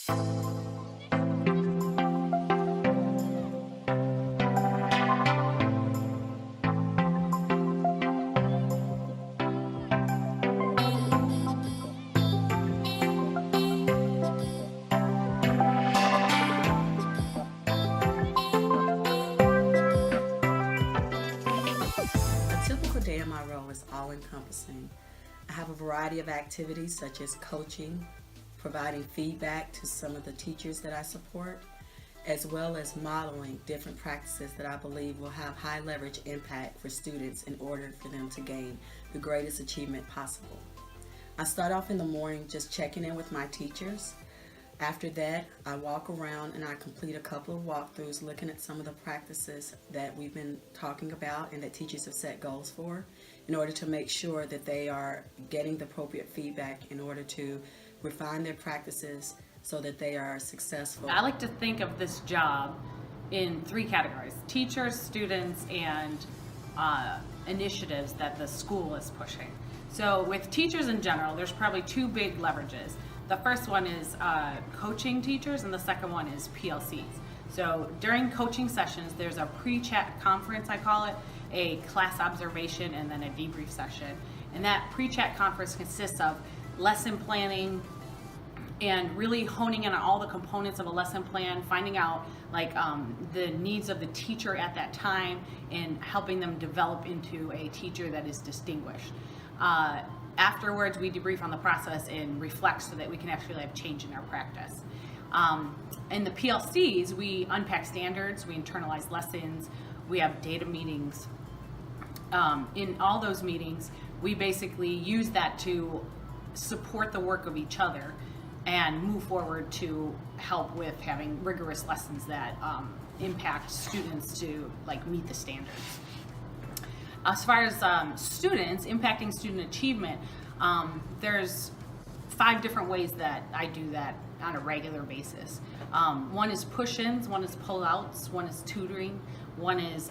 A typical day in my role is all-encompassing. I have a variety of activities such as coaching, providing feedback to some of the teachers that I support, as well as modeling different practices that I believe will have high leverage impact for students in order for them to gain the greatest achievement possible. I start off in the morning just checking in with my teachers. After that, I walk around and I complete a couple of walkthroughs looking at some of the practices that we've been talking about and that teachers have set goals for in order to make sure that they are getting the appropriate feedback in order to refine their practices so that they are successful. I like to think of this job in three categories: teachers, students, and initiatives that the school is pushing. So with teachers in general, there's probably two big leverages. The first one is coaching teachers, and the second one is PLCs. So during coaching sessions, there's a pre-chat conference, I call it, a class observation, and then a debrief session. And that pre-chat conference consists of lesson planning and really honing in on all the components of a lesson plan, finding out the needs of the teacher at that time and helping them develop into a teacher that is distinguished. Afterwards, we debrief on the process and reflect so that we can actually have change in our practice. In the PLCs, we unpack standards, we internalize lessons, we have data meetings. In all those meetings, we basically use that to support the work of each other and move forward to help with having rigorous lessons that impact students to meet the standards. As far as students, impacting student achievement, there's 5 different ways that I do that on a regular basis. One is push-ins, one is pull-outs, one is tutoring, one is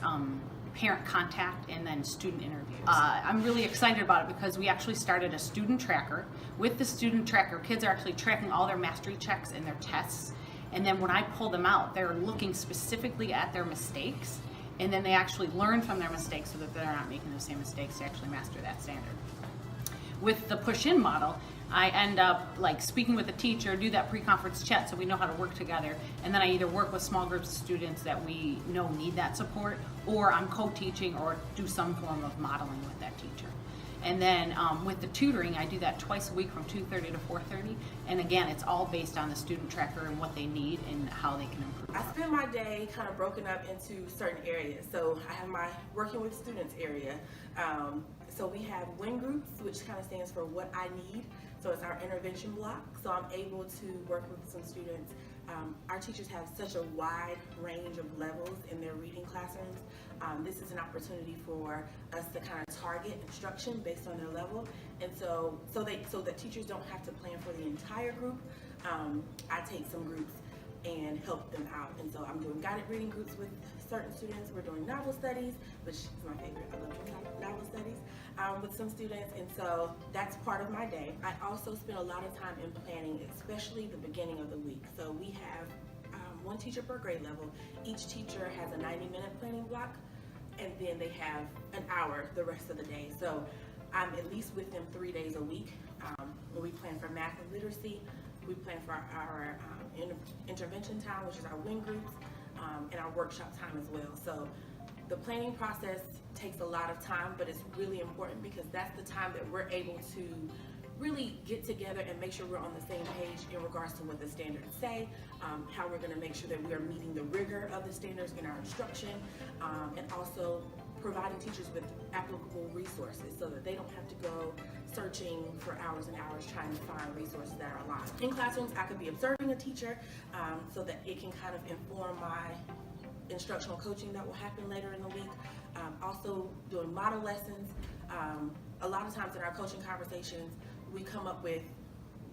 parent contact, and then student interviews. I'm really excited about it because we actually started a student tracker. With the student tracker, kids are actually tracking all their mastery checks and their tests, and then when I pull them out, they're looking specifically at their mistakes, and then they actually learn from their mistakes so that they're not making the same mistakes to actually master that standard. With the push-in model, I end up speaking with the teacher, do that pre-conference chat so we know how to work together, and then I either work with small groups of students that we know need that support, or I'm co-teaching or do some form of modeling with that teacher. And then with the tutoring, I do that twice a week from 2:30 to 4:30, and again, it's all based on the student tracker and what they need and how they can improve. I spend my day kind of broken up into certain areas. So I have my working with students area. So we have WIN groups, which kind of stands for what I need. So it's our intervention block. So I'm able to work with some students. Our teachers have such a wide range of levels in their reading classrooms. This is an opportunity for us to kind of target instruction based on their level. And so that teachers don't have to plan for the entire group. I take some groups and help them out. And so I'm doing guided reading groups with certain students. We're doing novel studies, which is my favorite. I love doing novel studies with some students. And so that's part of my day. I also spend a lot of time in planning, especially the beginning of the week. So we have one teacher per grade level. Each teacher has a 90-minute planning block, and then they have an hour the rest of the day. So I'm at least with them 3 days a week. We plan for math and literacy. We plan for our intervention time, which is our WIN groups, and our workshop time as well. So the planning process takes a lot of time, but it's really important because that's the time that we're able to really get together and make sure we're on the same page in regards to what the standards say, how we're going to make sure that we are meeting the rigor of the standards in our instruction, and also providing teachers with applicable resources so that they don't have to go searching for hours and hours trying to find resources that are aligned. In classrooms, I could be observing a teacher so that it can kind of inform my instructional coaching that will happen later in the week. Also doing model lessons. A lot of times in our coaching conversations, we come up with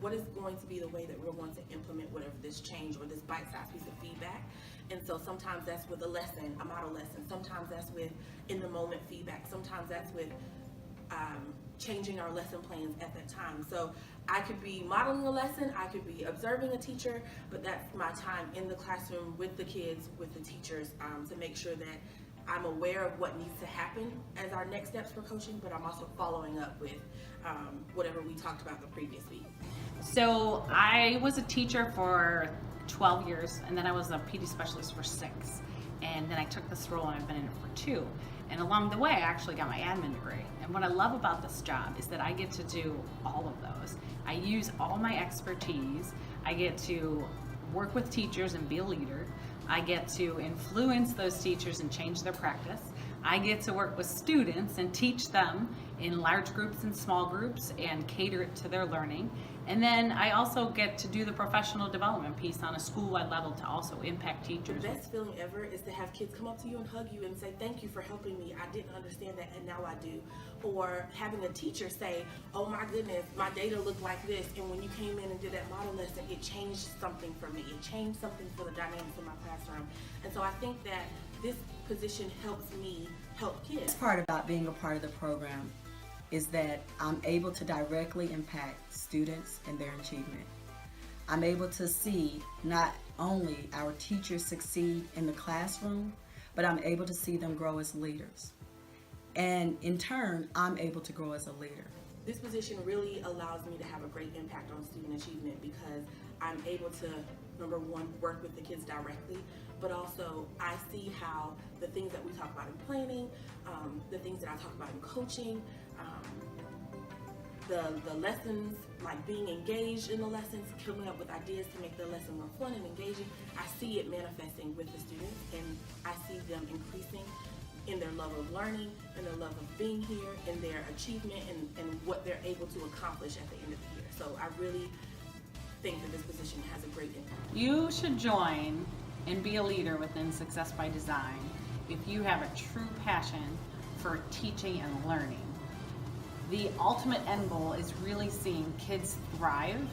what is going to be the way that we're going to implement whatever this change or this bite-sized piece of feedback. And so sometimes that's with a lesson, a model lesson. Sometimes that's with in-the-moment feedback. Sometimes that's with changing our lesson plans at that time. So I could be modeling a lesson, I could be observing a teacher, but that's my time in the classroom with the kids, with the teachers, to make sure that I'm aware of what needs to happen as our next steps for coaching, but I'm also following up with whatever we talked about the previous week. So I was a teacher for 12 years, and then I was a PD specialist for 6. And then I took this role and I've been in it for 2. And along the way, I actually got my admin degree. And what I love about this job is that I get to do all of those. I use all my expertise. I get to work with teachers and be a leader. I get to influence those teachers and change their practice. I get to work with students and teach them in large groups and small groups and cater it to their learning. And then I also get to do the professional development piece on a school-wide level to also impact teachers. The best feeling ever is to have kids come up to you and hug you and say, thank you for helping me. I didn't understand that and now I do. Or having a teacher say, oh my goodness, my data looked like this, and when you came in and did that model lesson, it changed something for me. It changed something for the dynamics in my classroom. And so I think that this position helps me help kids. This part about being a part of the program is that I'm able to directly impact students and their achievement. I'm able to see not only our teachers succeed in the classroom, but I'm able to see them grow as leaders. And in turn, I'm able to grow as a leader. This position really allows me to have a great impact on student achievement because I'm able to, number one, work with the kids directly, but also I see how the things that we talk about in planning, the things that I talk about in coaching, the lessons, like being engaged in the lessons, coming up with ideas to make the lesson more fun and engaging, I see it manifesting with the students, and I see them increasing in their love of learning, in their love of being here, in their achievement, and what they're able to accomplish at the end of the year. So I really think that this position has a great impact. You should join and be a leader within Success by Design if you have a true passion for teaching and learning. The ultimate end goal is really seeing kids thrive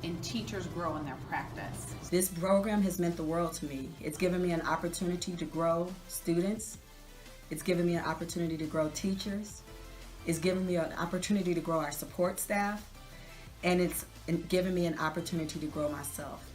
and teachers grow in their practice. This program has meant the world to me. It's given me an opportunity to grow students. It's given me an opportunity to grow teachers. It's given me an opportunity to grow our support staff. And it's given me an opportunity to grow myself.